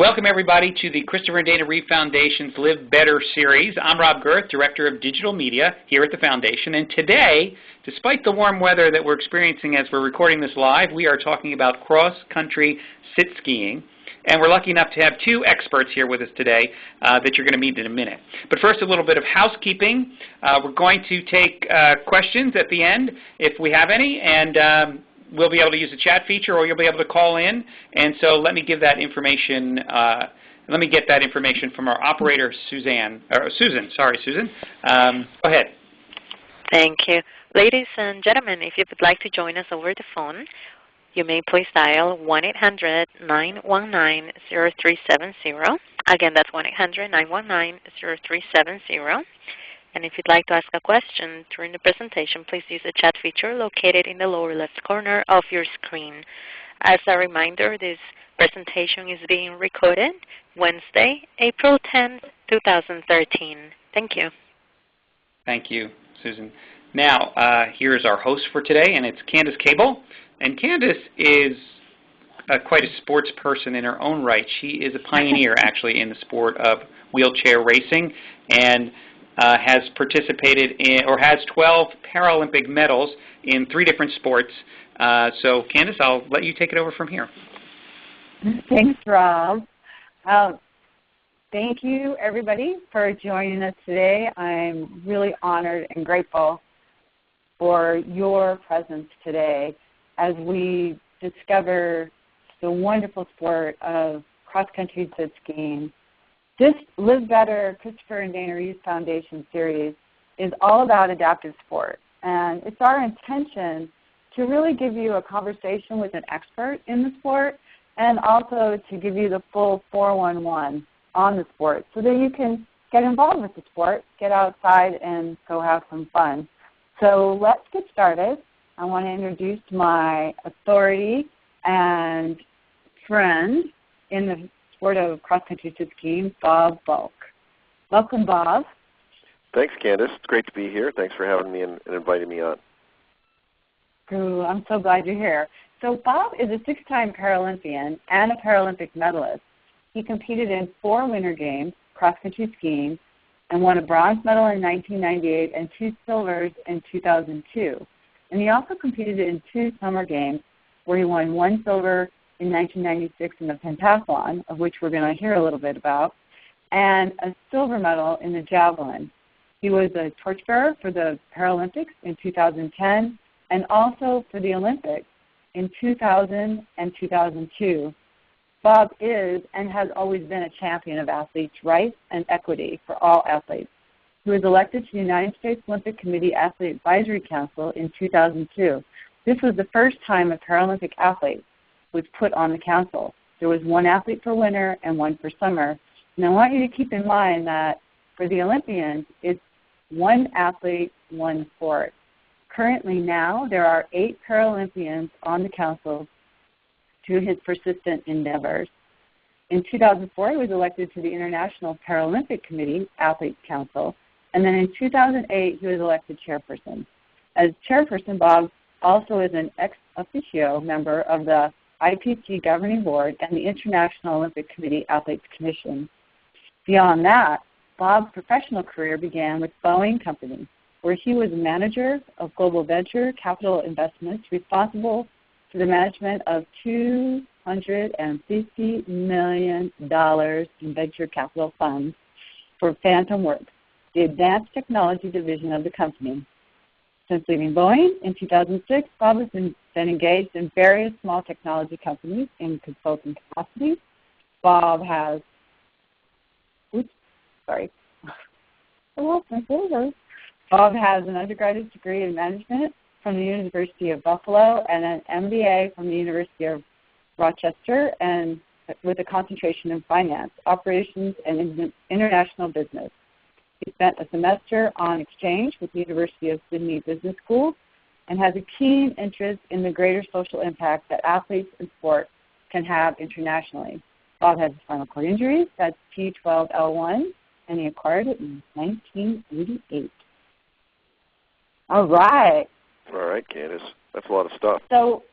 Welcome, everybody, to the Christopher and Dana Reeve Foundation's Live Better series. I'm Rob Girth, Director of Digital Media here at the Foundation. And today, despite the warm weather that we're experiencing as we're recording this live, we are talking about cross-country sit skiing. And we're lucky enough to have two experts here with us today that you're going to meet in a minute. But first, a little bit of housekeeping. We're going to take questions at the end, if we have any, and we'll be able to use the chat feature, or you'll be able to call in. And so let me give that information. Let me get that information from our operator, Susan. Susan. Go ahead. Thank you. Ladies and gentlemen, if you would like to join us over the phone, you may please dial 1-800-919-0370. Again, that's 1-800-919-0370. And if you'd like to ask a question during the presentation, please use the chat feature located in the lower left corner of your screen. As a reminder, this presentation is being recorded Wednesday, April 10, 2013. Thank you. Thank you, Susan. Now, here's our host for today, and it's Candace Cable. And Candace is quite a sports person in her own right. She is a pioneer, actually, in the sport of wheelchair racing, and has participated in, or has 12 Paralympic medals in 3 different sports. So, Candace, I'll let you take it over from here. Thanks, Rob. Thank you, everybody, for joining us today. I'm really honored and grateful for your presence today as we discover the wonderful sport of cross-country sit skiing. This Live Better Christopher and Dana Reeve Foundation series is all about adaptive sport. And it's our intention to really give you a conversation with an expert in the sport, and also to give you the full 411 on the sport so that you can get involved with the sport, get outside, and go have some fun. So let's get started. I want to introduce my authority and friend in the sport of cross-country sit skiing, Bob Balk. Welcome, Bob. Thanks, Candace. It's great to be here. Thanks for having me and inviting me on. Ooh, I'm so glad you're here. So Bob is a 6-time Paralympian and a Paralympic medalist. He competed in 4 Winter Games, cross-country skiing, and won a bronze medal in 1998 and 2 silvers in 2002. And he also competed in 2 Summer Games, where he won 1 silver in 1996 in the Pentathlon, of which we're going to hear a little bit about, and a silver medal in the javelin. He was a torchbearer for the Paralympics in 2010 and also for the Olympics in 2000 and 2002. Bob is and has always been a champion of athletes' rights and equity for all athletes. He was elected to the United States Olympic Committee Athlete Advisory Council in 2002. This was the first time a Paralympic athlete was put on the council. There was 1 athlete for winter and 1 for summer. And I want you to keep in mind that for the Olympians, it's 1 athlete, 1 sport. Currently now, there are 8 Paralympians on the council to his persistent endeavors. In 2004, he was elected to the International Paralympic Committee Athletes Council, and then in 2008, he was elected chairperson. As chairperson, Bob also is an ex officio member of the IPC Governing Board and the International Olympic Committee Athletes Commission. Beyond that, Bob's professional career began with Boeing Company, where he was manager of global venture capital investments, responsible for the management of $250 million in venture capital funds for Phantom Works, the advanced technology division of the company. Since leaving Boeing in 2006, Bob has been engaged in various small technology companies in consulting capacity. Bob has, Bob has an undergraduate degree in management from the University of Buffalo and an MBA from the University of Rochester, and with a concentration in finance, operations, and international business. He spent a semester on exchange with the University of Sydney Business School and has a keen interest in the greater social impact that athletes and sport can have internationally. Bob has a spinal cord injury, that's T12L1, and he acquired it in 1988. All right. All right, Candace. That's a lot of stuff. So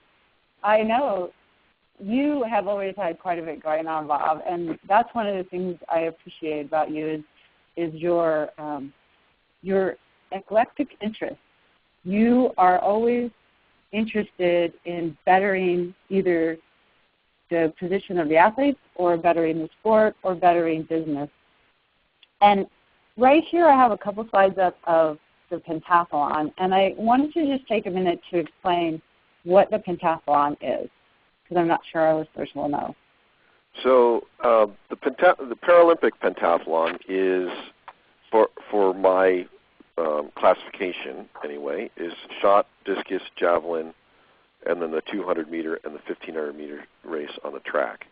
I know you have always had quite a bit going on, Bob, and that's one of the things I appreciate about you is your eclectic interest. You are always interested in bettering either the position of the athletes or bettering the sport or bettering business. And right here I have a couple slides up of the pentathlon, and I wanted to just take a minute to explain what the pentathlon is, because I'm not sure our listeners will know. So the Paralympic pentathlon is, for my classification anyway, is shot, discus, javelin, and then the 200-meter and the 1,500-meter race on the track.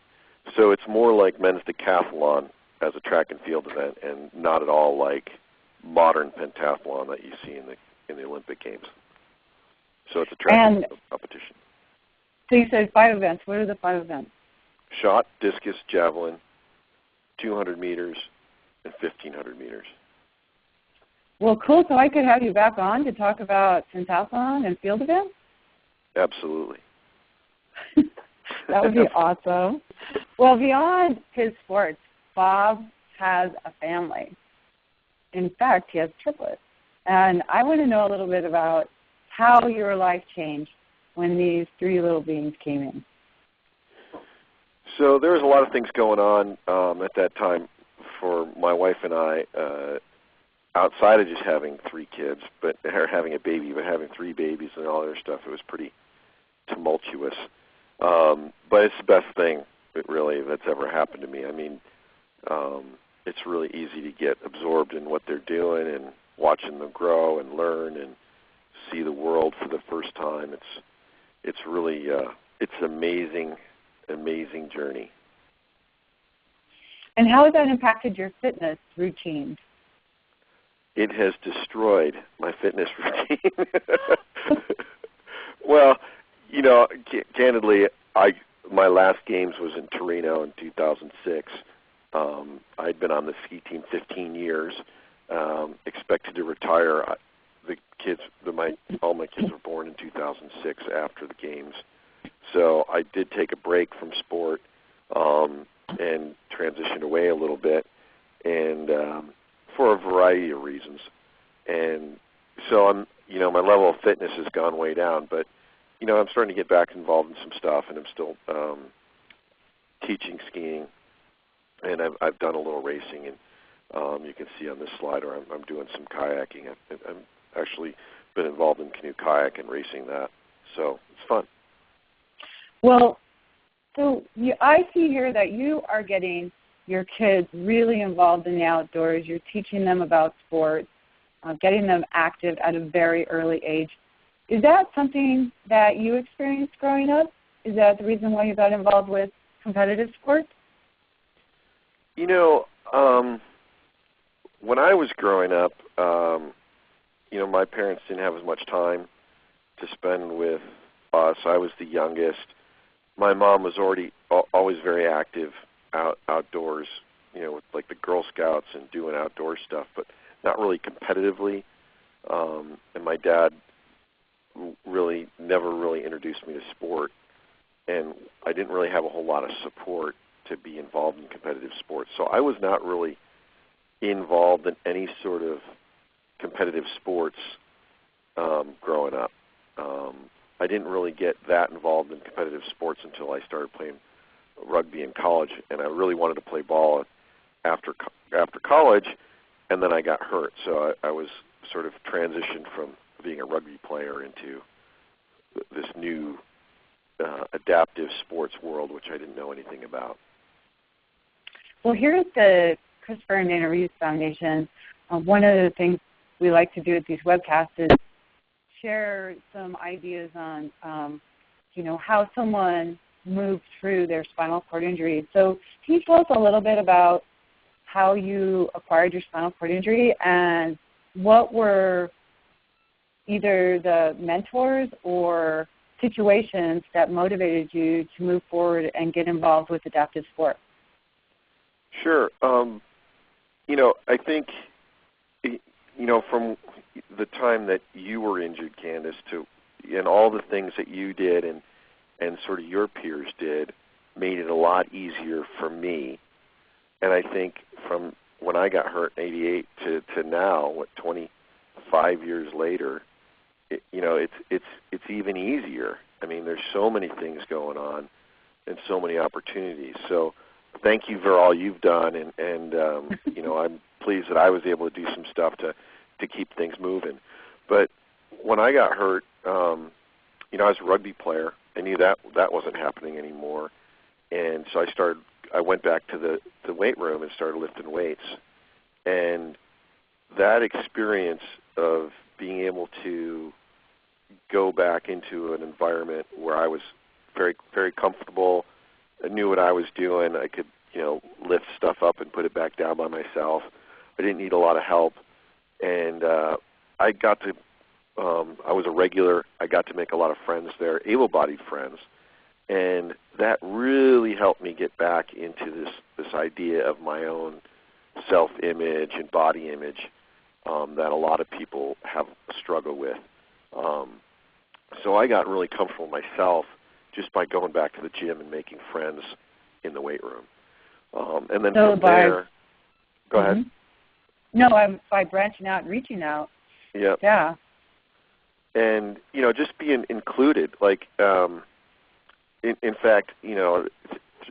So it's more like men's decathlon as a track and field event, and not at all like modern pentathlon that you see in the Olympic Games. So it's a track and field competition. So you said 5 events. What are the 5 events? Shot, discus, javelin, 200 meters, and 1,500 meters. Well, cool. So I could have you back on to talk about pentathlon and field events? Absolutely. That would be awesome. Well, beyond his sports, Bob has a family. In fact, he has triplets. And I want to know a little bit about how your life changed when these 3 little beings came in. So there was a lot of things going on at that time for my wife and I, outside of just having 3 kids, or having a baby, but having 3 babies and all that stuff. It was pretty tumultuous. But it's the best thing really that's ever happened to me. I mean, it's really easy to get absorbed in what they're doing and watching them grow and learn and see the world for the first time. It's really it's an amazing journey. And how has that impacted your fitness routine? It has destroyed my fitness routine. Well, you know, candidly, my last games was in Torino in 2006. I'd been on the ski team 15 years, expected to retire. All my kids were born in 2006 after the games. So I did take a break from sport and transitioned away a little bit, and for a variety of reasons. And so my level of fitness has gone way down, but I'm starting to get back involved in some stuff, and I'm still teaching skiing, and I've done a little racing, and you can see on this slide where I'm doing some kayaking. I'm actually been involved in canoe kayak and racing that, so it's fun. Well, so I see here that you are getting your kids really involved in the outdoors. You're teaching them about sports, getting them active at a very early age. Is that something that you experienced growing up? Is that the reason why you got involved with competitive sports? When I was growing up, my parents didn't have as much time to spend with us. I was the youngest. My mom was always very active outdoors, with like the Girl Scouts and doing outdoor stuff, but not really competitively. And my dad never really introduced me to sport, and I didn't really have a whole lot of support to be involved in competitive sports. So I was not really involved in any sort of competitive sports growing up. I didn't really get that involved in competitive sports until I started playing rugby in college, and I really wanted to play ball after college, and then I got hurt. So I was sort of transitioned from being a rugby player into this new adaptive sports world, which I didn't know anything about. Well, here at the Christopher and Dana Reeves Foundation, one of the things we like to do at these webcasts is share some ideas on, how someone moved through their spinal cord injury. So can you tell us a little bit about how you acquired your spinal cord injury and what were either the mentors or situations that motivated you to move forward and get involved with adaptive sport? Sure. I think, from the time that you were injured, Candace, and all the things that you did, and and sort of your peers did made it a lot easier for me. And I think from when I got hurt in '88 to now, 25 years later, it's even easier. I mean, there's so many things going on and so many opportunities. So thank you for all you've done, and I'm pleased that I was able to do some stuff to keep things moving. But when I got hurt, I was a rugby player. I knew that wasn't happening anymore, and so I went back to the weight room and started lifting weights. And that experience of being able to go back into an environment where I was very, very comfortable, I knew what I was doing, I could, lift stuff up and put it back down by myself. I didn't need a lot of help, and I got to, I was a regular, I got to make a lot of friends there, able-bodied friends, and that really helped me get back into this idea of my own self-image and body image that a lot of people have struggled with. So I got really comfortable myself just by going back to the gym and making friends in the weight room. And then from there, go ahead. No, by branching out and reaching out. Yep. Yeah. And, just being included. Like, in fact, you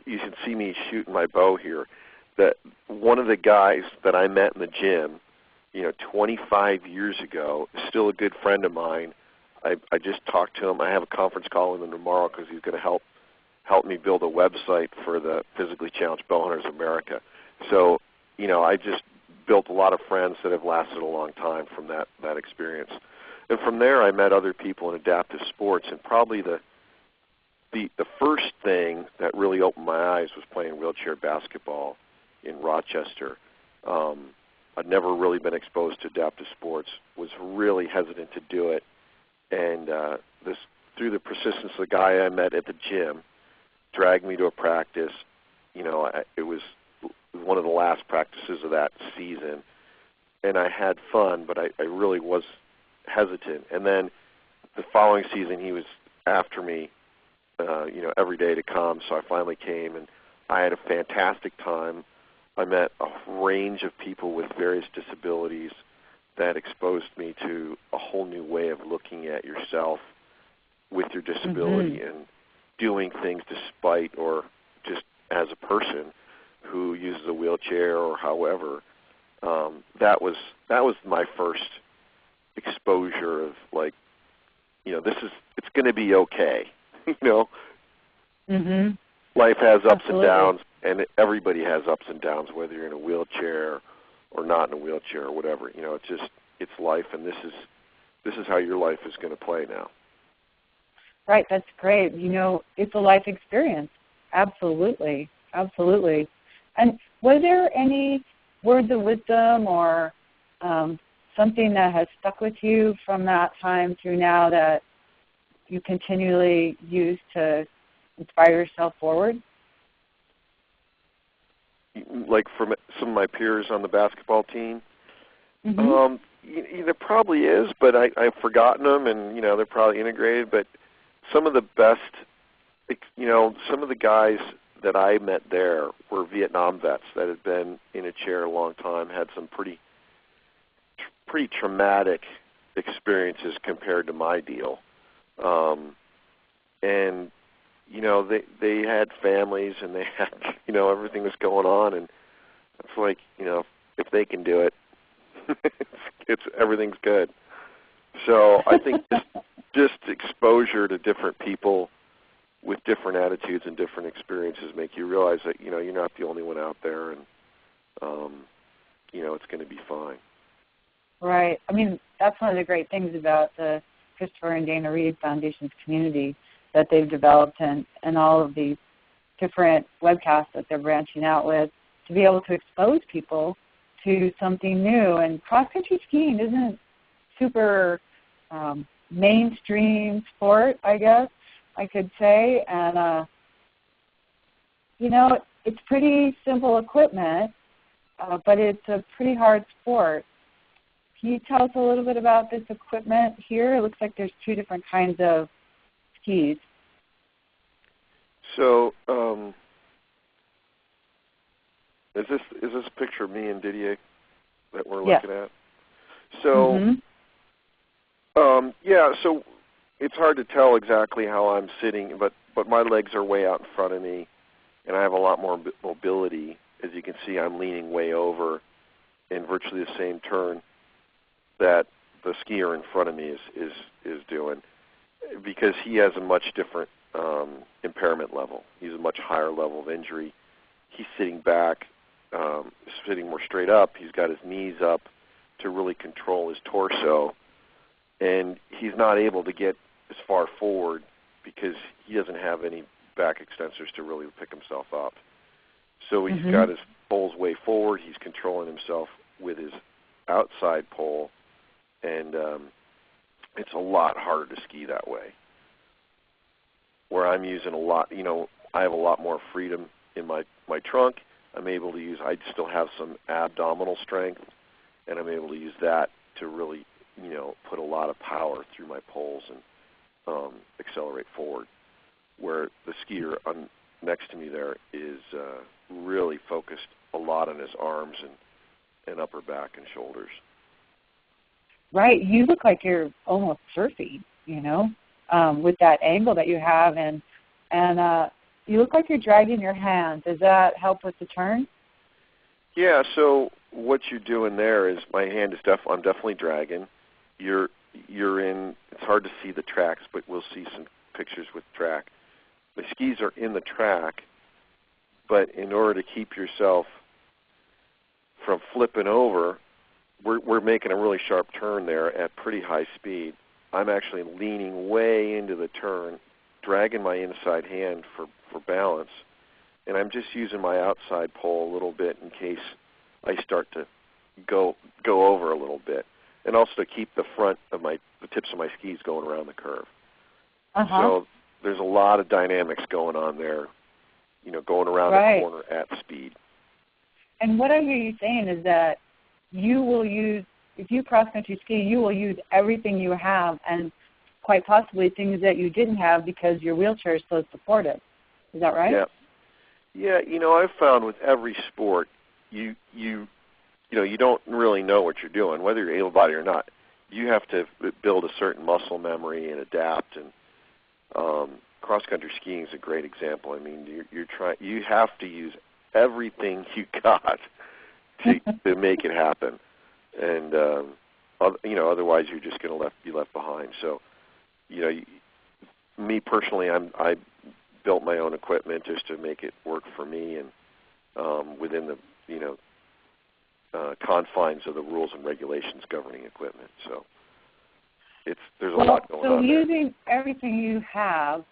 should see me shooting my bow here. That one of the guys that I met in the gym, 25 years ago, is still a good friend of mine. I just talked to him. I have a conference call with him tomorrow because he's going to help me build a website for the Physically Challenged Bowhunters of America. So, I just built a lot of friends that have lasted a long time from that experience. And from there, I met other people in adaptive sports, and probably the first thing that really opened my eyes was playing wheelchair basketball in Rochester. I'd never really been exposed to adaptive sports, was really hesitant to do it, and through the persistence of the guy I met at the gym, dragged me to a practice. It was one of the last practices of that season, and I had fun, but I really was hesitant. And then the following season, he was after me, every day to come, so I finally came, and I had a fantastic time. I met a range of people with various disabilities that exposed me to a whole new way of looking at yourself with your disability and doing things despite or just as a person who uses a wheelchair or however. That was my first exposure of it's going to be okay. Life has ups and downs, and everybody has ups and downs, whether you're in a wheelchair or not in a wheelchair or whatever. It's life, and this is how your life is going to play now. Right, that's great. It's a life experience. Absolutely, absolutely. And was there any words of wisdom or something that has stuck with you from that time through now that you continually use to inspire yourself forward? Like from some of my peers on the basketball team? There probably is, but I've forgotten them, and they're probably integrated. But some of the best, some of the guys that I met there were Vietnam vets that had been in a chair a long time, had some pretty traumatic experiences compared to my deal, and they had families, and they had everything was going on, and it's like if they can do it, it's everything's good. So I think just exposure to different people with different attitudes and different experiences make you realize that you're not the only one out there, and it's going to be fine. Right. I mean, that's one of the great things about the Christopher and Dana Reed Foundation's community that they've developed, and all of these different webcasts that they're branching out with, to be able to expose people to something new. And cross-country skiing isn't super mainstream sport, I guess I could say. And, it's pretty simple equipment, but it's a pretty hard sport. Can you tell us a little bit about this equipment here? It looks like there's two different kinds of skis. So, is this a picture of me and Didier that we're looking at? So, yeah. So it's hard to tell exactly how I'm sitting, but my legs are way out in front of me, and I have a lot more mobility. As you can see, I'm leaning way over in virtually the same turn that the skier in front of me is doing, because he has a much different impairment level. He's a much higher level of injury. He's sitting back, sitting more straight up. He's got his knees up to really control his torso, and he's not able to get as far forward because he doesn't have any back extensors to really pick himself up. So he's got his poles way forward. He's controlling himself with his outside pole, and it's a lot harder to ski that way. Where I'm using a lot, I have a lot more freedom in my trunk. I'm able to use, I still have some abdominal strength, and I'm able to use that to really, put a lot of power through my poles and accelerate forward. Where the skier next to me there is really focused a lot on his arms and upper back and shoulders. Right. You look like you're almost surfing, with that angle that you have, and you look like you're dragging your hands. Does that help with the turn? Yeah. So what you're doing there is my hand is I'm definitely dragging. You're in. It's hard to see the tracks, but we'll see some pictures with track. The skis are in the track, but in order to keep yourself from flipping over, we're making a really sharp turn there at pretty high speed. I'm actually leaning way into the turn, dragging my inside hand for balance, and I'm just using my outside pole a little bit in case I start to go over a little bit, and also to keep the tips of my skis going around the curve. So there's a lot of dynamics going on there, going around the corner at speed. And what I hear you saying is that you will use, if you cross-country ski, you will use everything you have, and quite possibly things that you didn't have because your wheelchair is so supportive. Is that right? Yeah. I've found with every sport, you don't really know what you're doing, whether you're able-bodied or not. You have to build a certain muscle memory and adapt, and cross-country skiing is a great example. I mean, you have to use everything you got to make it happen, and otherwise you're just going to be left behind. So, me personally, I built my own equipment just to make it work for me, and within the confines of the rules and regulations governing equipment. So there's a lot going on. So using everything you have,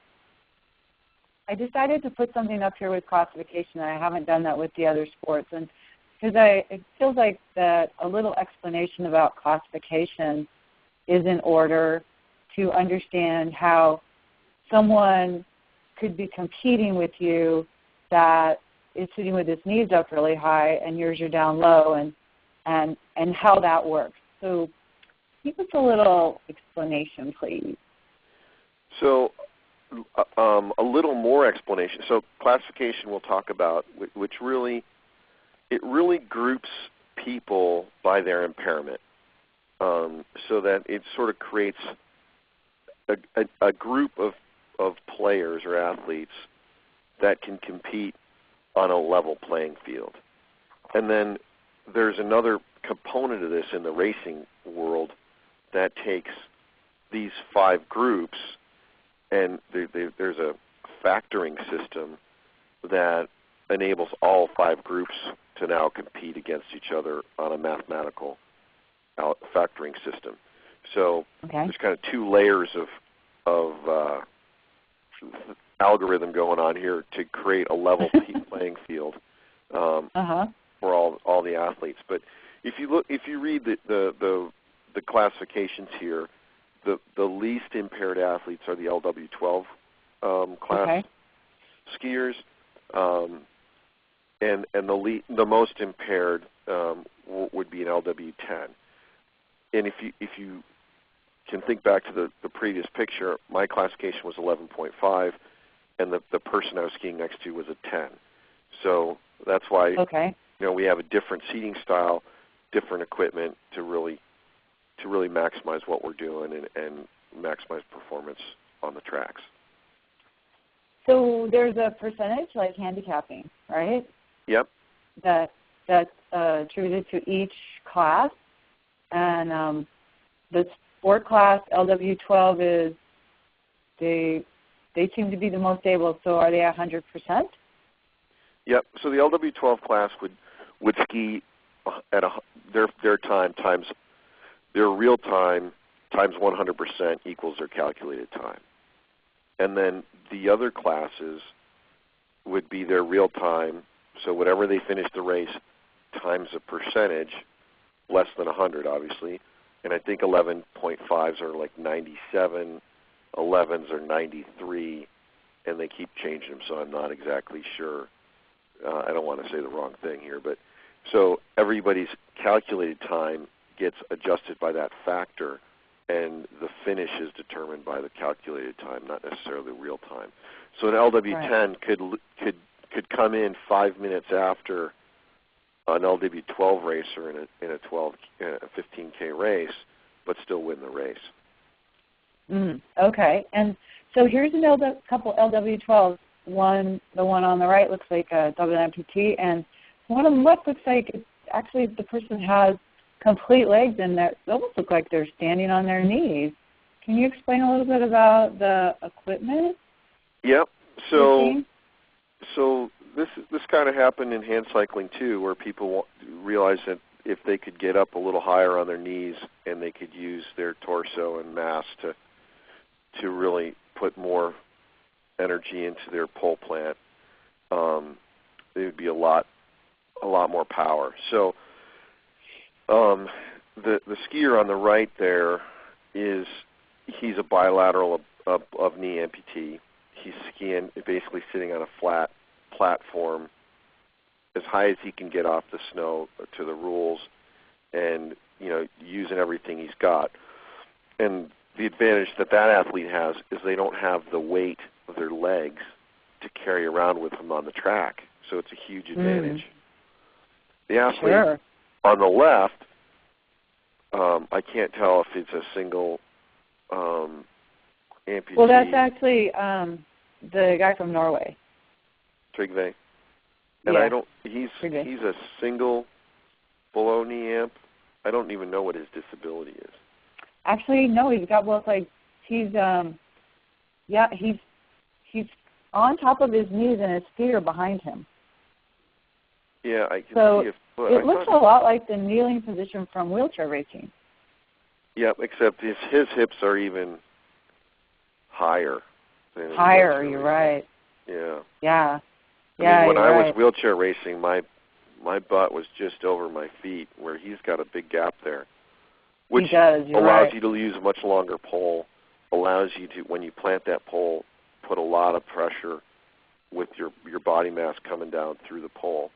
I decided to put something up here with classification, and I haven't done that with the other sports, and because it feels like that a little explanation about classification is in order to understand how someone could be competing with you that is sitting with his knees up really high and yours are down low, and how that works. So give us a little explanation, please. So a little more explanation. So classification we'll talk about, which really groups people by their impairment, so that it sort of creates a group of players or athletes that can compete on a level playing field. And then there's another component of this in the racing world that takes these 5 groups, and there's a factoring system that enables all 5 groups to now compete against each other on a mathematical factoring system. So there's kind of 2 layers of algorithm going on here to create a level playing field for all the athletes. But if you read the classifications here, the least impaired athletes are the LW12 class skiers, and the most impaired would be an LW10. And if you can think back to the previous picture, my classification was 11.5. and the person I was skiing next to was a 10. So that's why we have a different seating style, different equipment to really maximize what we're doing and maximize performance on the tracks. So there's a percentage like handicapping, right? Yep. That's attributed to each class, and the sport class LW12 is they seem to be the most able. So are they 100%? Yep. So the LW12 class would ski at their time times their real time times 100% equals their calculated time. And then the other classes would be their real time, so whatever they finish the race times a percentage, less than 100 obviously, and I think 11.5s are like 97, 11s are 93, and they keep changing them, so I'm not exactly sure. I don't want to say the wrong thing here, but so everybody's calculated time gets adjusted by that factor, and the finish is determined by the calculated time, not necessarily real time. So an LW10 could come in 5 minutes after an LW12 racer in a 15K race, but still win the race. Okay, and so here's a couple LW12s. The one on the right looks like a double amputee, and one on the left looks like actually the person has complete legs, and they almost look like they're standing on their knees. Can you explain a little bit about the equipment? Yep. So this kind of happened in hand cycling too, where people realized that if they could get up a little higher on their knees and they could use their torso and mass to really put more energy into their pole plant, there would be a lot more power. So the skier on the right there he's a bilateral of knee amputee. He's skiing, basically sitting on a flat platform as high as he can get off the snow to the rules, and using everything he's got. And the advantage that athlete has is they don't have the weight of their legs to carry around with them on the track. So it's a huge advantage. The athlete on the left, I can't tell if it's a single amputee. Well, that's actually the guy from Norway. Trygve. And he's a single below knee amp. I don't even know what his disability is. Actually, no, he's got both legs. He's on top of his knees and his feet are behind him. Yeah, I can see a foot. It looks a lot like the kneeling position from wheelchair racing. Yep, except his hips are even higher. Higher, you're right. Yeah. Yeah. When I was wheelchair racing, my butt was just over my feet, where he's got a big gap there, which allows you to use a much longer pole, allows you to, when you plant that pole, put a lot of pressure with your body mass coming down through the pole.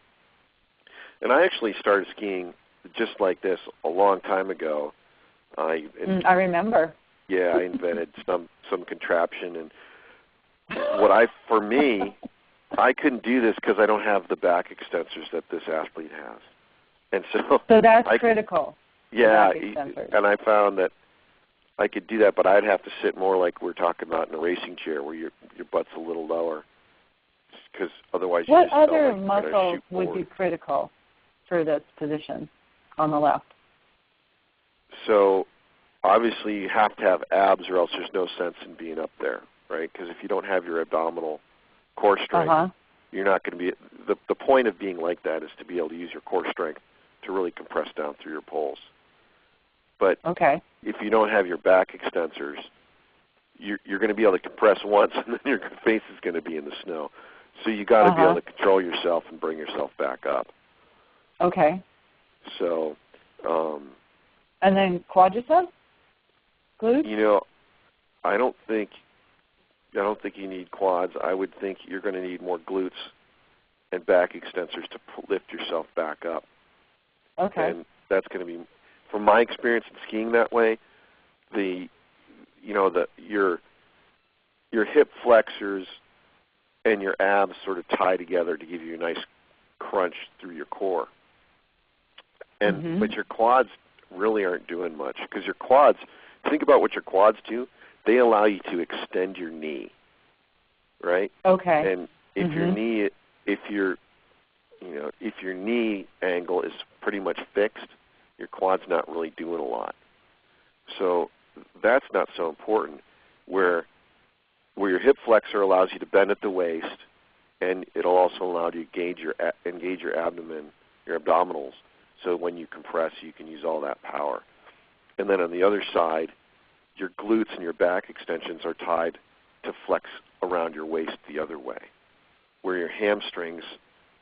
And I actually started skiing just like this a long time ago. I remember. Yeah, I invented some contraption, and for me, I couldn't do this because I don't have the back extensors that this athlete has, and so that's critical. Yeah, and I found that I could do that, but I'd have to sit more like we're talking about in a racing chair, where your butt's a little lower, because otherwise you just What other like muscle would be critical for this position on the left? So obviously you have to have abs, or else there's no sense in being up there, right? Because if you don't have your abdominal core strength, you're not going to be. The point of being like that is to be able to use your core strength to really compress down through your poles. But if you don't have your back extensors, you're going to be able to compress once, and then your face is going to be in the snow. So you got to be able to control yourself and bring yourself back up. Okay. So. And then quadriceps, glutes. I don't think you need quads. I would think you're going to need more glutes and back extensors to lift yourself back up. Okay. And that's going to be, from my experience in skiing that way, your hip flexors and your abs sort of tie together to give you a nice crunch through your core. And but your quads really aren't doing much, because your quads, think about what your quads do. They allow you to extend your knee, right? Okay. And if your knee, if your knee angle is pretty much fixed, your quad's not really doing a lot. So that's not so important. Where your hip flexor allows you to bend at the waist, and it'll also allow you to engage your abdomen, your abdominals, so when you compress, you can use all that power. And then on the other side, your glutes and your back extensions are tied to flex around your waist the other way, where your hamstrings,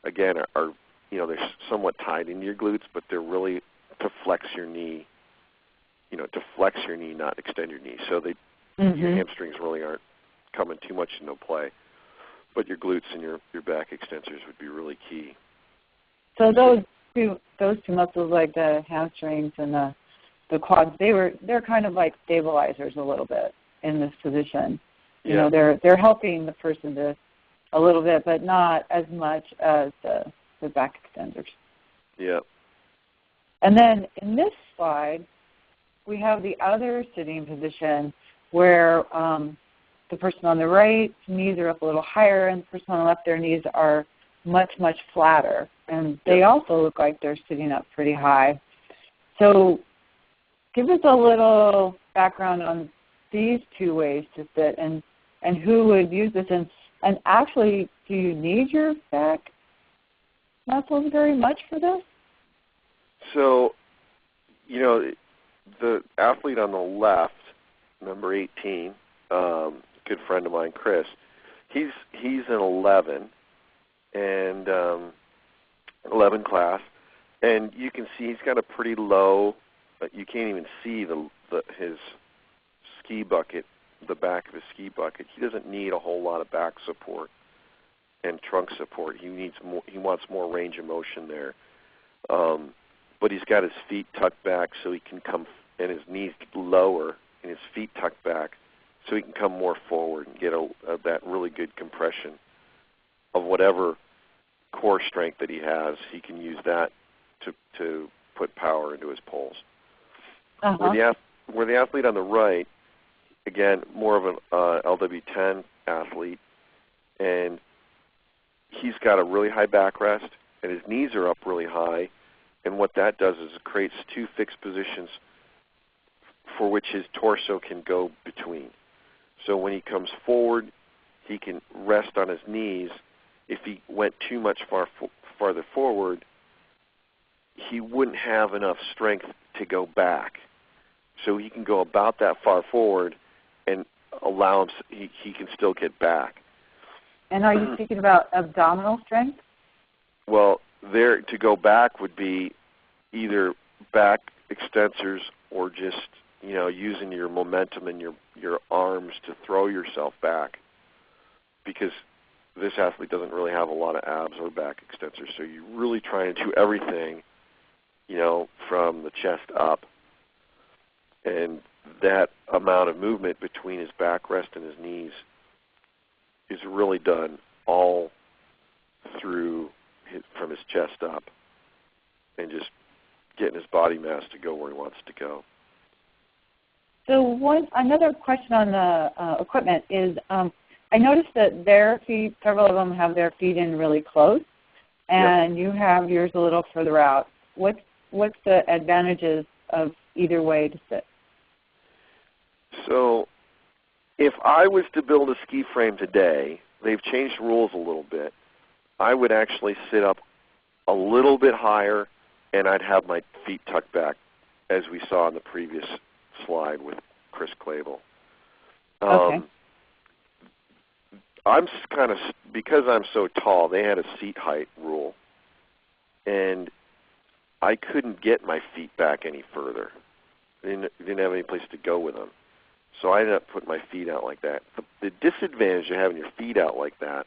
again, are they're somewhat tied into your glutes, but they're really to flex your knee, not extend your knee. So your hamstrings really aren't coming too much into play, but your glutes and your back extensors would be really key. So those two muscles, like the hamstrings and the quads, they're kind of like stabilizers a little bit in this position. You know, they're helping the person to a little bit, but not as much as the back extenders. Yeah. And then in this slide, we have the other sitting position where the person on the right, knees are up a little higher, and the person on the left, their knees are much, much flatter. And they also look like they're sitting up pretty high. So give us a little background on these two ways to sit and who would use this. And actually, do you need your back muscles very much for this? So, the athlete on the left, number 18, good friend of mine, Chris, he's an 11 and 11 class, and you can see he's got a pretty low. You can't even see his ski bucket, the back of his ski bucket. He doesn't need a whole lot of back support and trunk support. He needs more. He wants more range of motion there. But he's got his feet tucked back so he can come, and his knees lower, and his feet tucked back so he can come more forward and get that really good compression of whatever core strength that he has. He can use that to put power into his poles. Where the athlete on the right, again, more of an LW10 athlete, and he's got a really high backrest, and his knees are up really high, and what that does is it creates two fixed positions for which his torso can go between. So when he comes forward, he can rest on his knees. If he went too much farther forward, he wouldn't have enough strength to go back. So he can go about that far forward and allow him, he can still get back. And are you speaking about abdominal strength? Well, there to go back would be either back extensors or just, using your momentum and your arms to throw yourself back, because this athlete doesn't really have a lot of abs or back extensors. So you're really trying to do everything, from the chest up. And that amount of movement between his backrest and his knees is really done all through from his chest up, and just getting his body mass to go where he wants to go. So another question on the equipment is, I noticed that their feet, several of them have their feet in really close, and you have yours a little further out. What's the advantages of either way to sit? So if I was to build a ski frame today, they've changed rules a little bit. I would actually sit up a little bit higher, and I'd have my feet tucked back, as we saw in the previous slide with Chris Clavel. Okay. Because I'm so tall, they had a seat height rule, and I couldn't get my feet back any further. I didn't have any place to go with them. So I ended up putting my feet out like that. The disadvantage of having your feet out like that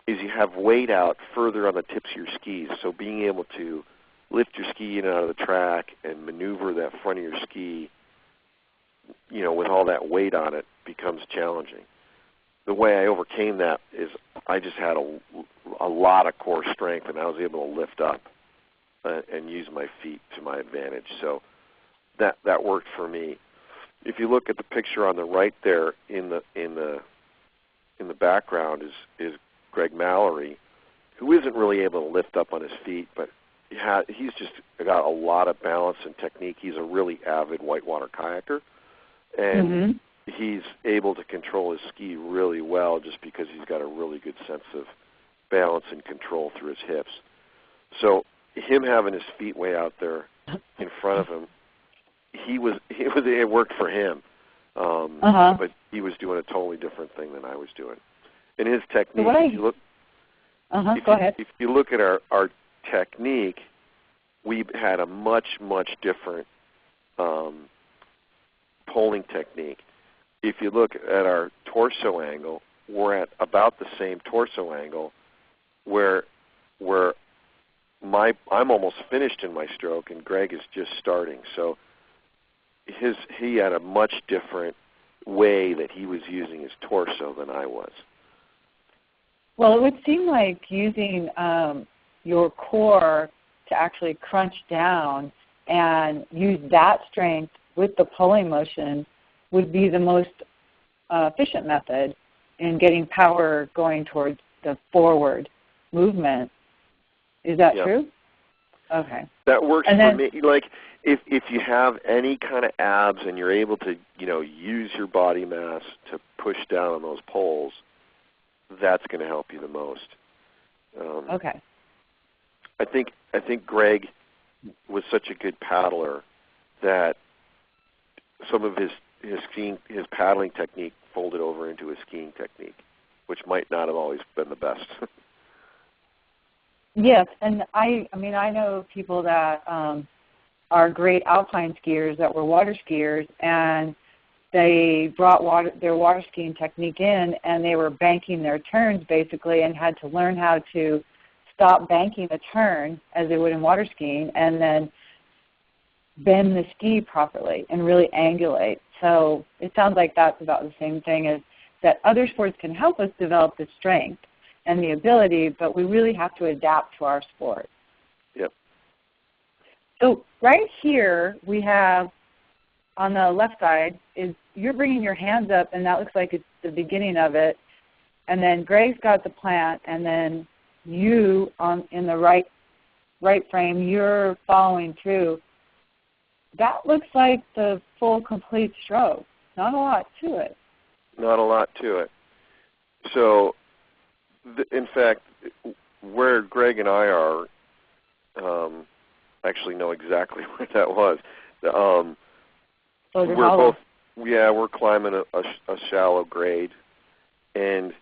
is you have weight out further on the tips of your skis. So being able to lift your ski in and out of the track and maneuver that front of your ski, with all that weight on it, becomes challenging. the way I overcame that is I just had a lot of core strength, and I was able to lift up and use my feet to my advantage. So that worked for me. If you look at the picture on the right there, in the background is Greg Mallory, who isn't really able to lift up on his feet, but he's just got a lot of balance and technique. He's a really avid whitewater kayaker, and he's able to control his ski really well just because he's got a really good sense of balance and control through his hips. So him having his feet way out there in front of him, it worked for him, but he was doing a totally different thing than I was doing. And his technique, if you look, go ahead. If you look at our technique, we had a much different poling technique. If you look at our torso angle, we're at about the same torso angle, where I'm almost finished in my stroke and Greg is just starting. So he had a much different way that he was using his torso than I was. Well, it would seem like using your core to actually crunch down and use that strength with the pulling motion would be the most efficient method in getting power going towards the forward movement. Is that true? Okay. That works for me. Like if you have any kind of abs and you're able to, use your body mass to push down on those poles, that's going to help you the most. Okay. I think Greg was such a good paddler that some of his paddling technique folded over into his skiing technique, which might not have always been the best. Yes, and I know people that are great alpine skiers that were water skiers, and they brought their water skiing technique in, and they were banking their turns basically, and had to learn how to stop banking the turn as they would in water skiing, and then bend the ski properly and really angulate. So it sounds like that's about the same thing, as that other sports can help us develop the strength and the ability, but we really have to adapt to our sport. Yep. So right here we have, on the left side, is you're bringing your hands up, and that looks like it's the beginning of it. And then Greg's got the plant, and then you in the right frame, you're following through. That looks like the full, complete stroke. Not a lot to it. Not a lot to it. So, in fact, where Greg and I are, actually know exactly where that was. We're climbing a shallow grade, and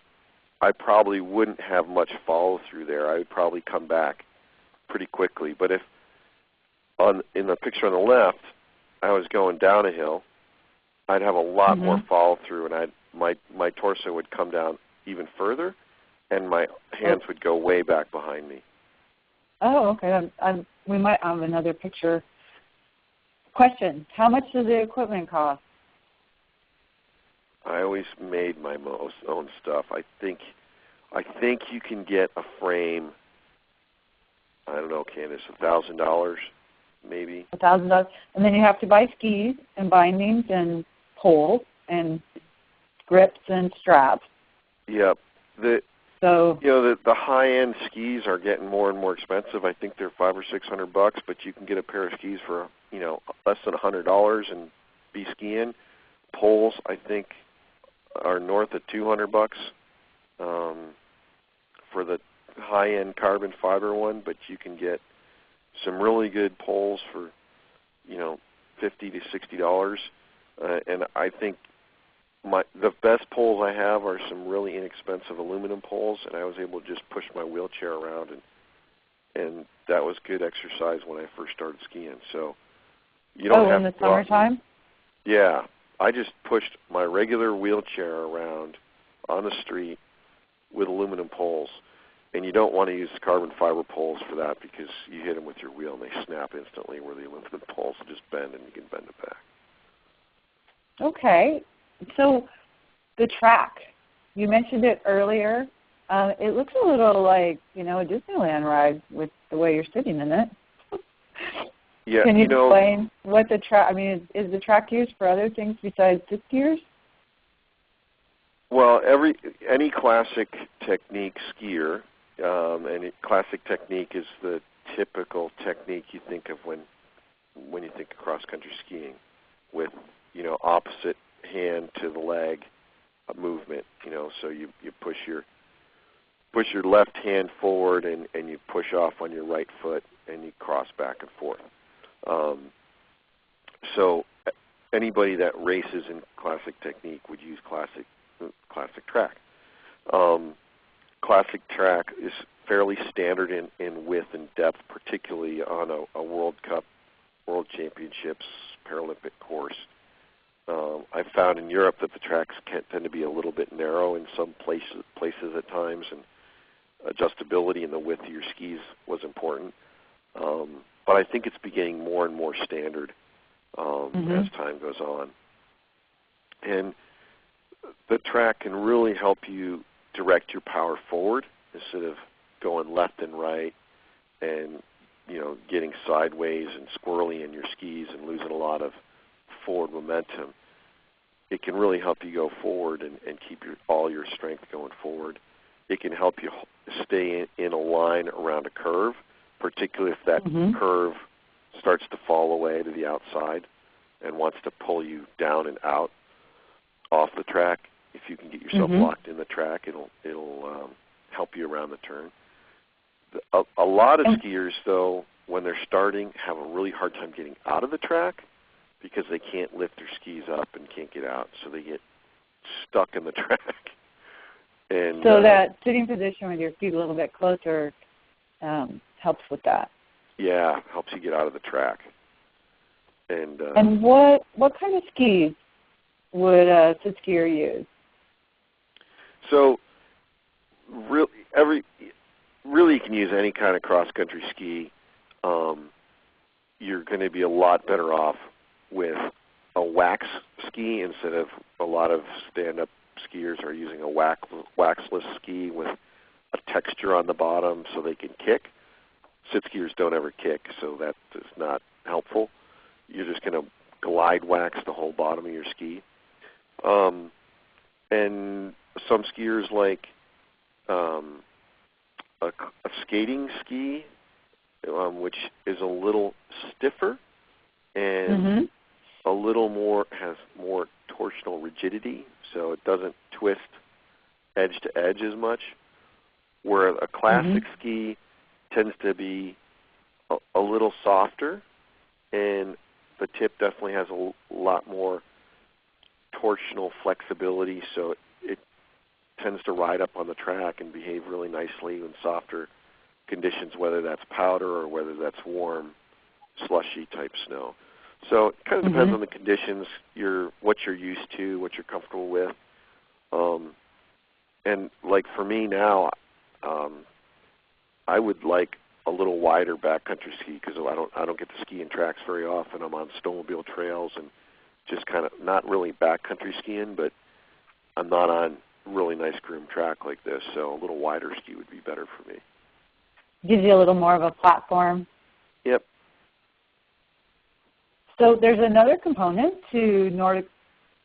I probably wouldn't have much follow through there. I would probably come back pretty quickly. But if in the picture on the left, I was going down a hill, I'd have a lot more follow through, and my torso would come down even further, and my hands would go way back behind me. Oh, okay. We might have another picture. Question: how much does the equipment cost? I always made my own stuff. I think you can get a frame. I don't know, Candace, $1,000 maybe. $1,000, and then you have to buy skis and bindings and poles and grips and straps. Yep. The high-end skis are getting more and more expensive. I think they're $500 or $600, but you can get a pair of skis for less than $100 and be skiing. Poles, I think, are north of $200 for the high-end carbon fiber one, but you can get some really good poles for $50 to $60. And I think the best poles I have are some really inexpensive aluminum poles, and I was able to just push my wheelchair around, and that was good exercise when I first started skiing. So you don't have in the summertime? Yeah. I just pushed my regular wheelchair around on the street with aluminum poles, and you don't want to use carbon fiber poles for that because you hit them with your wheel and they snap instantly, where the aluminum poles will just bend and you can bend it back. Okay. So the track, You mentioned it earlier. It looks a little like, a Disneyland ride with the way you're sitting in it. Yeah, Can you explain what the track, is the track used for other things besides sit skiers? Well, any classic technique skier, and classic technique is the typical technique you think of when you think of cross-country skiing, with opposite hand to the leg movement. So you push your left hand forward and you push off on your right foot and you cross back and forth. So anybody that races in classic technique would use classic track. Classic track is fairly standard in width and depth, particularly on a World Cup, World Championships, Paralympic course. I've found in Europe that the tracks tend to be a little bit narrow in some places at times, and adjustability in the width of your skis was important. But I think it's becoming more and more standard as time goes on. And the track can really help you direct your power forward instead of going left and right and getting sideways and squirrely in your skis and losing a lot of forward momentum. It can really help you go forward and keep all your strength going forward. It can help you stay in a line around a curve, particularly if that curve starts to fall away to the outside and wants to pull you down and out off the track. If you can get yourself locked in the track, it'll help you around the turn. A lot of skiers, though, when they're starting, have a really hard time getting out of the track because they can't lift their skis up and can't get out, so they get stuck in the track. And so that sitting position with your feet a little bit closer helps with that. Yeah, helps you get out of the track. And what kind of skis would a sit skier use? So really you can use any kind of cross-country ski. You're going to be a lot better off with a wax ski instead of a lot of stand-up skiers are using a waxless ski with a texture on the bottom so they can kick. Sit skiers don't ever kick, so that is not helpful. You're just going to glide wax the whole bottom of your ski. And some skiers like a skating ski, which is a little stiffer and a little more, has more torsional rigidity, so it doesn't twist edge to edge as much, where a classic ski tends to be a little softer, and the tip definitely has a lot more torsional flexibility, so it tends to ride up on the track and behave really nicely in softer conditions, whether that's powder or whether that's warm, slushy type snow. So it kind of depends on the conditions, what you're used to, what you're comfortable with. And like for me now, I would like a little wider backcountry ski because I don't get to ski in tracks very often. I'm on snowmobile trails and just kind of not really backcountry skiing, but I'm not on really nice groomed track like this, so a little wider ski would be better for me. Gives you a little more of a platform. Yep. So there's another component to Nordic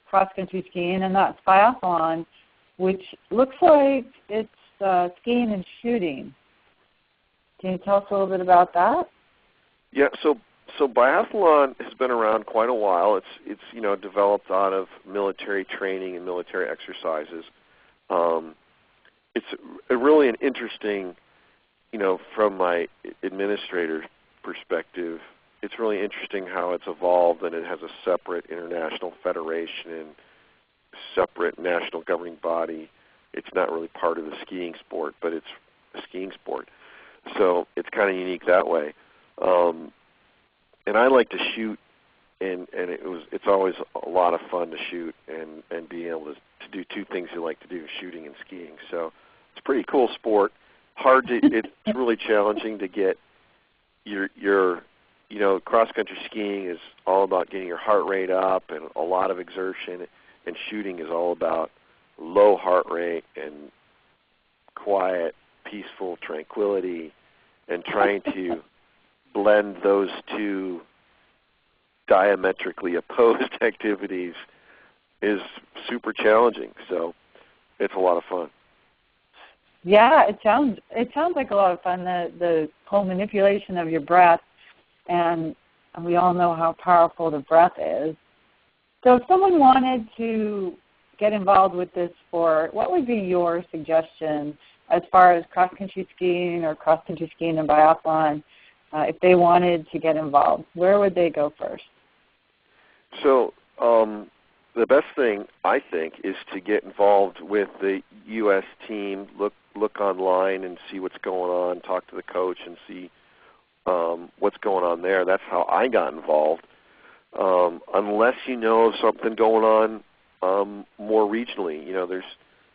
cross-country skiing, and that's biathlon, which looks like it's skiing and shooting. Can you tell us a little bit about that? Yeah, so biathlon has been around quite a while. It's developed out of military training and military exercises. It's really an interesting, from my administrator perspective, it's really interesting how it's evolved, and it has a separate international federation and separate national governing body. It's not really part of the skiing sport, but it's a skiing sport. So it's kind of unique that way. And I like to shoot, and it's always a lot of fun to shoot and being able to do two things you like to do, shooting and skiing. So it's a pretty cool sport. It's really challenging to get your cross-country skiing is all about getting your heart rate up and a lot of exertion, and shooting is all about low heart rate and quiet, peaceful tranquility, and trying to blend those two diametrically opposed activities is super challenging. So it's a lot of fun. Yeah, it sounds like a lot of fun. The whole manipulation of your breath, and we all know how powerful the breath is. So if someone wanted to get involved with this sport, what would be your suggestion as far as cross-country skiing or cross-country skiing and biathlon? If they wanted to get involved, where would they go first? So the best thing, I think, is to get involved with the U.S. team, look online and see what's going on, talk to the coach and see what's going on there. That's how I got involved. Unless you know of something going on more regionally. You know,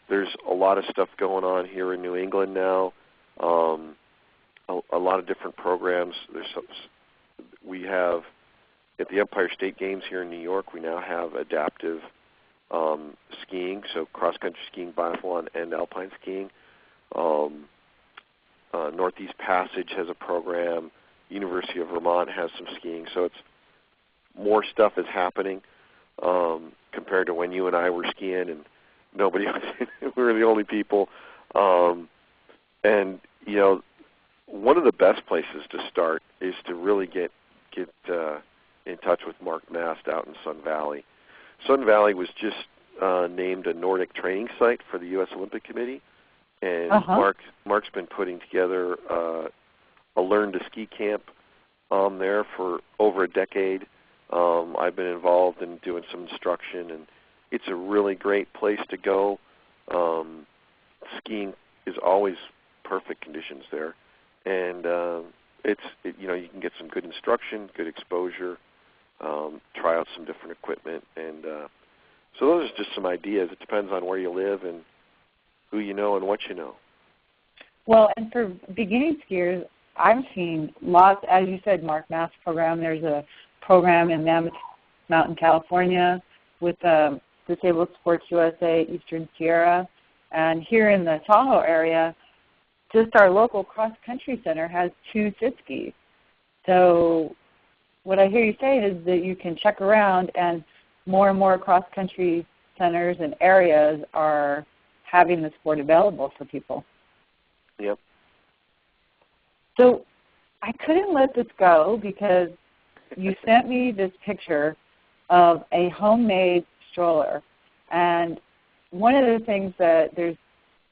there's a lot of stuff going on here in New England now, a lot of different programs. We have, at the Empire State Games here in New York, we now have adaptive skiing, so cross-country skiing, biathlon, and alpine skiing. Northeast Passage has a program. University of Vermont has some skiing. So it's more stuff is happening compared to when you and I were skiing and nobody was, we were the only people. And, you know, one of the best places to start is to really get in touch with Mark Mast out in Sun Valley. Sun Valley was just named a Nordic training site for the U.S. Olympic Committee, and Mark's been putting together a Learn to Ski camp there for over a decade. I've been involved in doing some instruction, and it's a really great place to go. Skiing is always perfect conditions there, and you know, you can get some good instruction, good exposure, try out some different equipment, and so those are just some ideas. It depends on where you live and who you know and what you know. Well, and for beginning skiers, I've seen lots, as you said, Mark Mast program. There's a program in Mammoth Mountain, California with Disabled Sports USA Eastern Sierra. And here in the Tahoe area, just our local cross-country center has 2 sit skis. So what I hear you saying is that you can check around, and more cross-country centers and areas are having the sport available for people. Yep. So I couldn't let this go because you sent me this picture of a homemade stroller. And one of the things that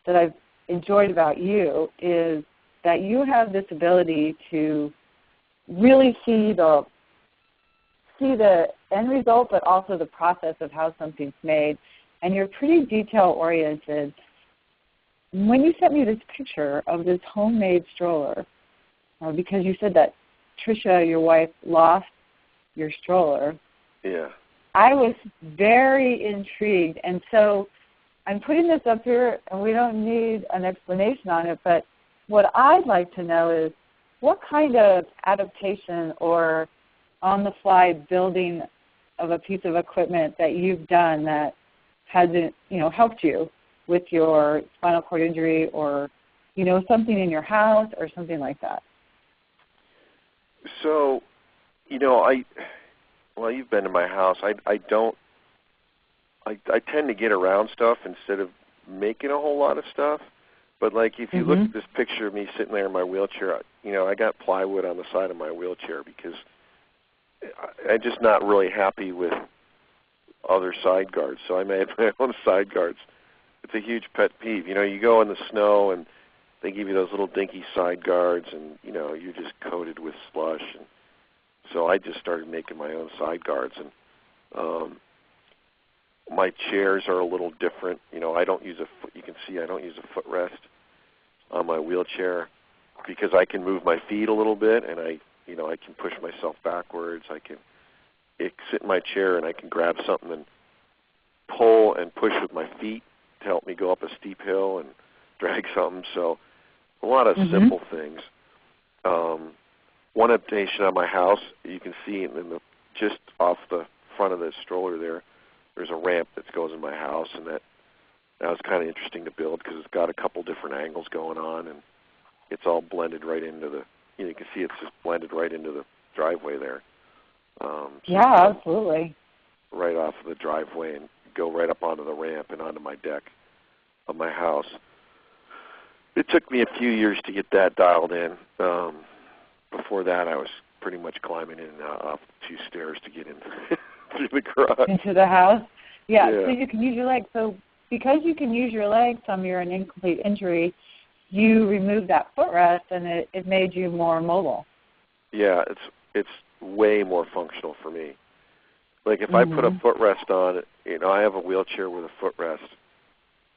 I've enjoyed about you is that you have this ability to really see the end result, but also the process of how something's made. And you're pretty detail-oriented. When you sent me this picture of this homemade stroller, because you said that Tricia, your wife, lost your stroller, yeah, I was very intrigued. And so I'm putting this up here, and we don't need an explanation on it, but what I'd like to know is what kind of adaptation or on-the-fly building of a piece of equipment that you've done that hasn't, helped you with your spinal cord injury, or, something in your house or something like that. So, you've been to my house. I tend to get around stuff instead of making a whole lot of stuff. But like if you look at this picture of me sitting there in my wheelchair, I got plywood on the side of my wheelchair because I'm just not really happy with other side guards. So I made my own side guards. It's a huge pet peeve. You go in the snow and they give you those little dinky side guards, and you're just coated with slush. And so I just started making my own side guards, and my chairs are a little different. I don't use a foot. You can see I don't use a footrest on my wheelchair because I can move my feet a little bit, and I can push myself backwards. I can sit in my chair, and I can grab something and pull and push with my feet to help me go up a steep hill and drag something. So a lot of simple things. One adaptation on my house, you can see just off the front of the stroller there's a ramp that goes in my house, and that That was kind of interesting to build because it's got a couple different angles going on, and it's all blended right into the, you can see it's just blended right into the driveway there. So yeah, absolutely. Right off of the driveway and go right up onto the ramp and onto my deck of my house. It took me a few years to get that dialed in. Before that, I was pretty much climbing in and out off 2 stairs to get in through the garage. Into the house? Yeah, Yeah. so you can use your legs. So because you can use your legs from your an incomplete injury, you removed that footrest, and it made you more mobile. Yeah, it's way more functional for me. Like if I put a footrest on, I have a wheelchair with a footrest,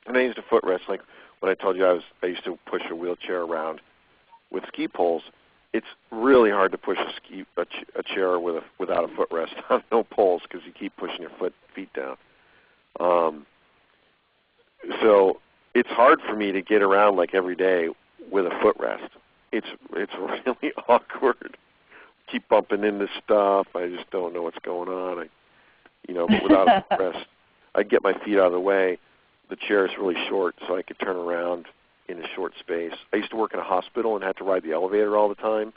and I used a footrest. Like when I told you I used to push a wheelchair around with ski poles. It's really hard to push a chair without a footrest on no poles because you keep pushing your feet down. So it's hard for me to get around like every day with a footrest. It's really awkward. Keep bumping into stuff. I just don't know what's going on. But without a footrest, I'd get my feet out of the way. The chair is really short, so I could turn around in a short space. I used to work in a hospital and had to ride the elevator all the time,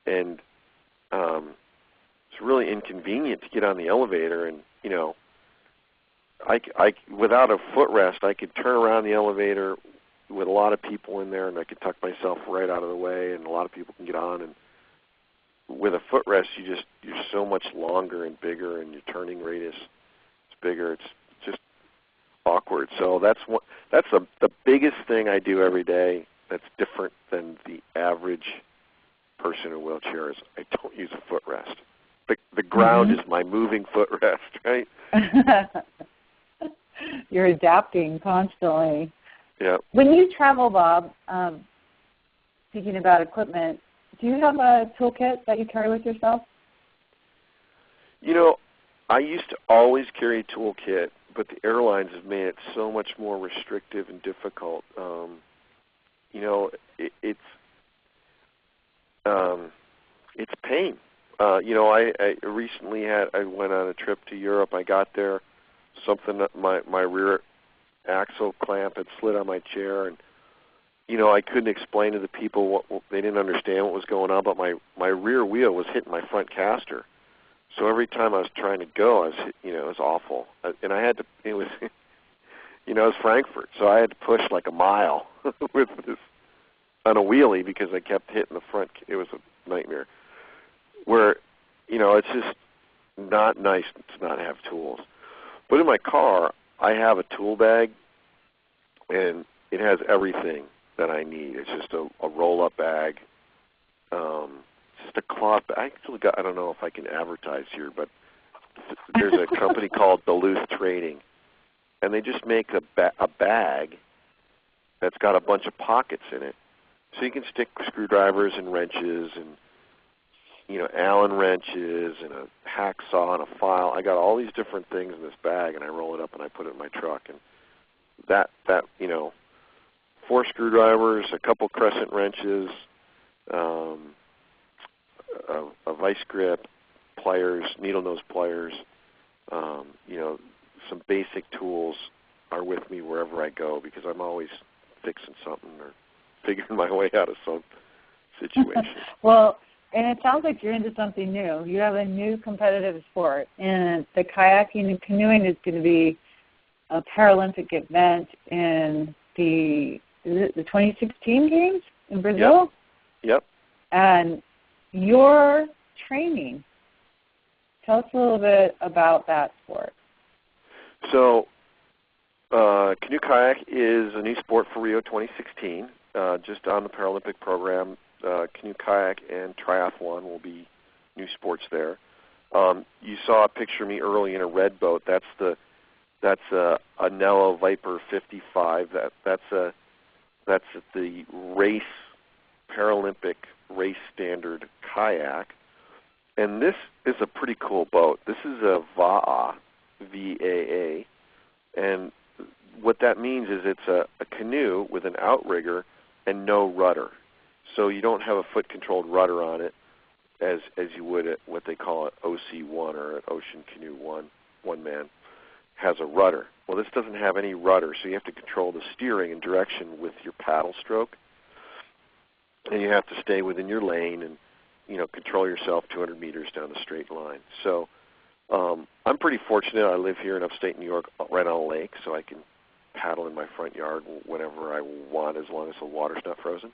and it's really inconvenient to get on the elevator. And I without a footrest, I could turn around the elevator with a lot of people in there, and I could tuck myself right out of the way, and a lot of people can get on. And with a footrest, you're so much longer and bigger, and your turning radius is bigger. It's just awkward. So that's the biggest thing I do every day that's different than the average person in a wheelchair is I don't use a footrest. The ground is my moving footrest, right? You're adapting constantly. Yeah. When you travel, Bob, speaking about equipment, do you have a toolkit that you carry with yourself? I used to always carry a toolkit, but the airlines have made it so much more restrictive and difficult. It's pain. I recently I went on a trip to Europe. I got there, my rear axle clamp had slid on my chair, and I couldn't explain to the people what they didn't understand what was going on, but my rear wheel was hitting my front caster. So every time I was trying to go, it was awful. And I had to, it was Frankfurt, so I had to push like a mile with this on a wheelie because I kept hitting the front. It was a nightmare. Where, it's just not nice to not have tools. But in my car, I have a tool bag, and it has everything that I need. It's just a roll-up bag. Just a cloth bag. I don't know if I can advertise here, but there's a company called Duluth Trading, and they just make a bag that's got a bunch of pockets in it. So you can stick screwdrivers and wrenches and, Allen wrenches and a hacksaw and a file. I got all these different things in this bag, and I roll it up and I put it in my truck. And that 4 screwdrivers, a couple crescent wrenches, a vice grip, pliers, needle nose pliers, some basic tools are with me wherever I go because I'm always fixing something or figuring my way out of some situation. Well, and it sounds like you're into something new. You have a new competitive sport, and the kayaking and canoeing is going to be a Paralympic event in the 2016 Games in Brazil? Yep. And your training, tell us a little bit about that sport. So canoe kayak is a new sport for Rio 2016, just on the Paralympic program. Canoe kayak and triathlon will be new sports there. You saw a picture of me early in a red boat. That's a Nello Viper 55. That's the race Paralympic race standard kayak. And this is a pretty cool boat. This is a VAA, V-A-A, and what that means is it's a canoe with an outrigger and no rudder. So you don't have a foot-controlled rudder on it as you would at what they call an OC1 or an Ocean Canoe 1 man has a rudder. Well, this doesn't have any rudder, so you have to control the steering and direction with your paddle stroke. And you have to stay within your lane and, control yourself 200 meters down the straight line. So I'm pretty fortunate. I live here in upstate New York right on a lake, so I can paddle in my front yard whenever I want as long as the water's not frozen.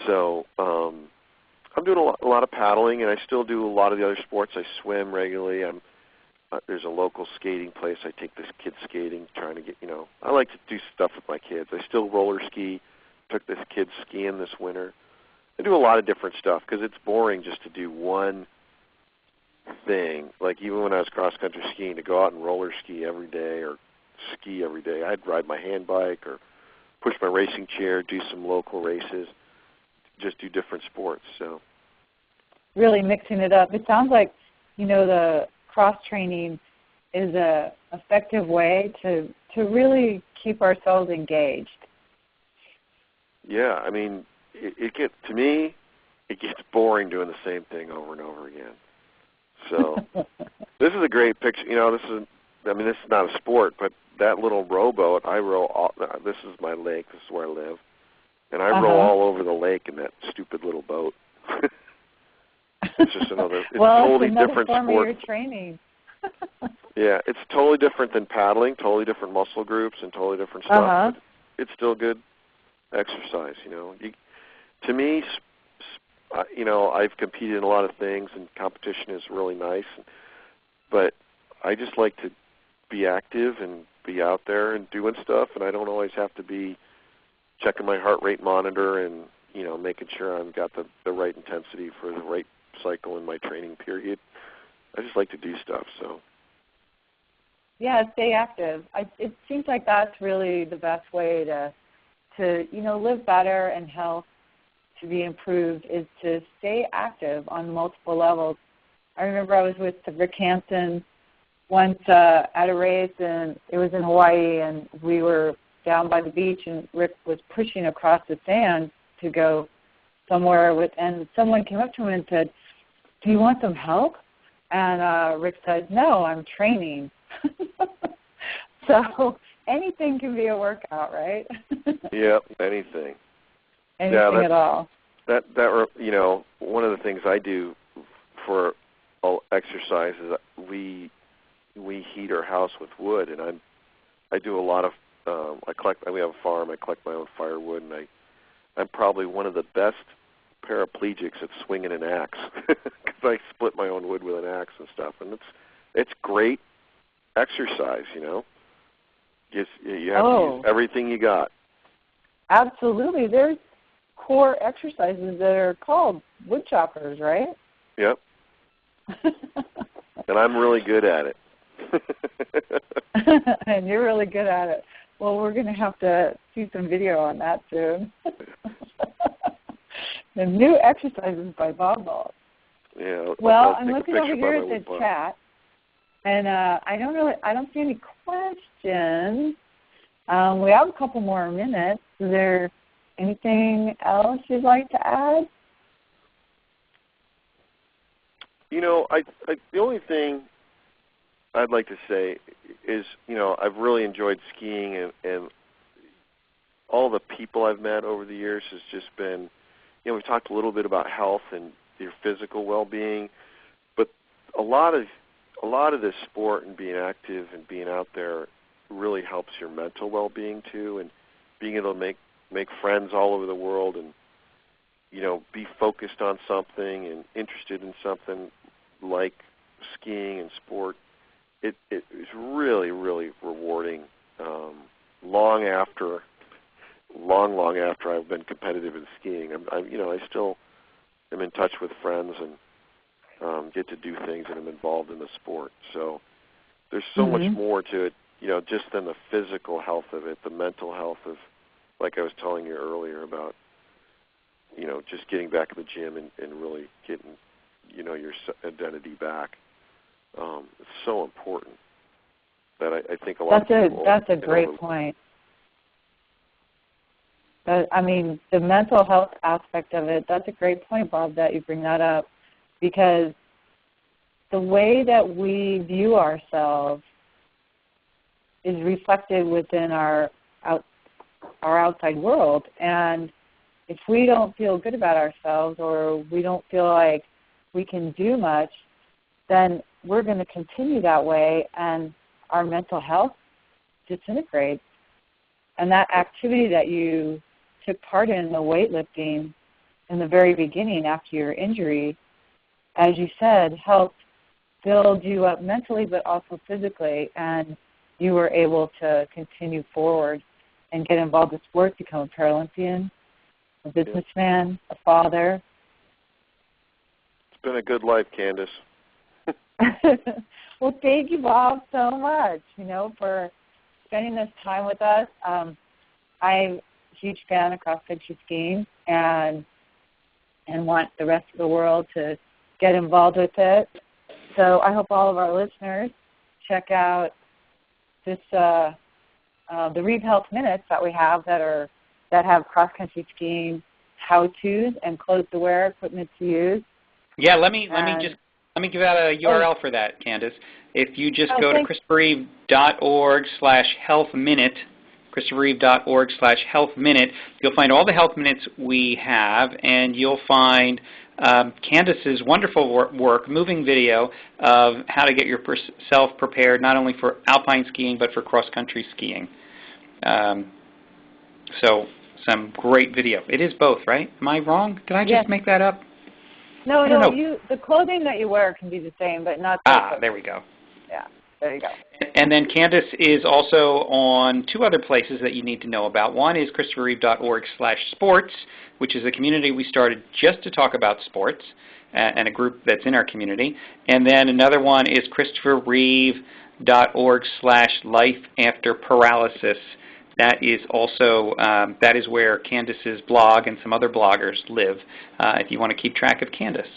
So I'm doing a lot of paddling, and I still do a lot of the other sports. I swim regularly. There's a local skating place. I take this kid skating, trying to get, I like to do stuff with my kids. I still roller ski. Took this kid skiing this winter. I do a lot of different stuff because it's boring just to do one thing. Like even when I was cross-country skiing, to go out and roller ski every day or ski every day, I'd ride my hand bike or push my racing chair, do some local races, just do different sports. So really mixing it up. It sounds like, the cross-training is a effective way to really keep ourselves engaged. Yeah, I mean, to me, it gets boring doing the same thing over and over again. So this is a great picture. This is not a sport, but that little rowboat, I row. This is my lake. This is where I live, and I row all over the lake in that stupid little boat. It's just another. It's totally it's another different form sport. Of your training. Yeah, it's totally different than paddling. Totally different muscle groups and totally different stuff. But it's still good exercise. To me, I've competed in a lot of things, and competition is really nice. But I just like to be active and be out there and doing stuff, and I don't always have to be checking my heart rate monitor and making sure I've got the right intensity for the right cycle in my training period. I just like to do stuff. So. Yeah, stay active. It seems like that's really the best way to live better and health to be improved is to stay active on multiple levels. I remember I was with Rick Hansen once at a race, and it was in Hawaii, and we were down by the beach, and Rick was pushing across the sand to go somewhere and someone came up to him and said, "Do you want some help?" And Rick said, "No, I'm training." So anything can be a workout, right? Yep, anything. Anything at all. That one of the things I do for exercise is we heat our house with wood, and I do a lot of we have a farm. I collect my own firewood, and I'm probably one of the best paraplegics at swinging an axe because I split my own wood with an axe and stuff, and it's great exercise. You have to use everything you got. Absolutely. There's core exercises that are called wood choppers, right? Yep. And I'm really good at it. And you're really good at it. Well, we're going to have to see some video on that soon. The new exercises by Bob Balk. Yeah. Well, I'm looking over here at the chat, and I don't see any questions. We have a couple more minutes. Is there anything else you'd like to add? The only thing I'd like to say is, I've really enjoyed skiing, and all the people I've met over the years has just been, we've talked a little bit about health and your physical well-being, but a lot of this sport and being active and being out there really helps your mental well-being too, and being able to make friends all over the world and, be focused on something and interested in something like skiing and sport. It is really, really rewarding. Long after I've been competitive in skiing, I still am in touch with friends and get to do things, and I'm involved in the sport. So there's so much more to it, just than the physical health of it, the mental health of, like I was telling you earlier about, just getting back in the gym and really getting, your identity back. It's so important that I think a lot of people... That's a great point. The mental health aspect of it, that's a great point, Bob, that you bring that up, because the way that we view ourselves is reflected within our outside world. And if we don't feel good about ourselves or we don't feel like we can do much, then we're going to continue that way, and our mental health disintegrates. And that activity that you took part in, the weightlifting, in the very beginning after your injury, as you said, helped build you up mentally but also physically, and you were able to continue forward and get involved in sports, become a Paralympian, a businessman, a father. It's been a good life, Candace. Well, thank you, Bob, so much, for spending this time with us. I'm a huge fan of cross-country skiing and want the rest of the world to get involved with it. So I hope all of our listeners check out this the Reeve Health Minutes that we have that have cross-country skiing how-tos and clothes to wear, equipment to use. Yeah, let me give out a URL for that, Candace. If you just go to ChristopherReeve.org/health-minute, ChristopherReeve.org/health-minute, you'll find all the health minutes we have, and you'll find Candace's wonderful work, moving video of how to get yourself prepared not only for alpine skiing but for cross-country skiing. So some great video. It is both, right? Am I wrong? Did I just make that up? No, the clothing that you wear can be the same, but not the clothing. There we go. Yeah, there you go. And then Candace is also on two other places that you need to know about. One is ChristopherReeve.org/sports, which is a community we started just to talk about sports, and a group that's in our community. And then another one is ChristopherReeve.org/life-after-paralysis. That is also that is where Candace's blog and some other bloggers live, if you want to keep track of Candace.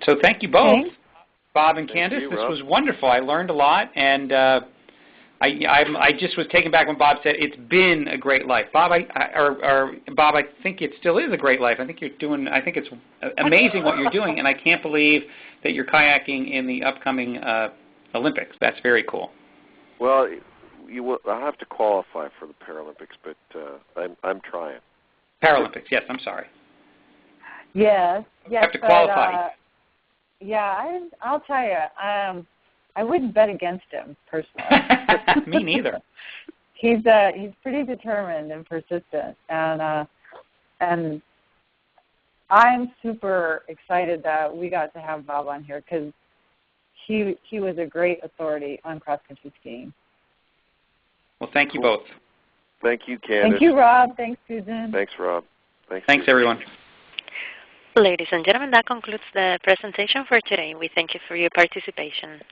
So thank you both, Bob and Candace. This was wonderful. I learned a lot, and I just was taken back when Bob said it's been a great life. Bob, Bob, I think it still is a great life. I think it's amazing what you're doing, and I can't believe that you're kayaking in the upcoming Olympics. That's very cool. Well, I'll have to qualify for the Paralympics, but I'm trying. Paralympics, yes, I'm sorry. Yes. You have to qualify. I'll tell you, I wouldn't bet against him, personally. Me neither. He's pretty determined and persistent, and I'm super excited that we got to have Bob on here because he was a great authority on cross-country skiing. Well, thank you both. Thank you, Candace. Thank you, Rob. Thanks, Susan. Thanks, Rob. Thanks, everyone. Ladies and gentlemen, that concludes the presentation for today. We thank you for your participation.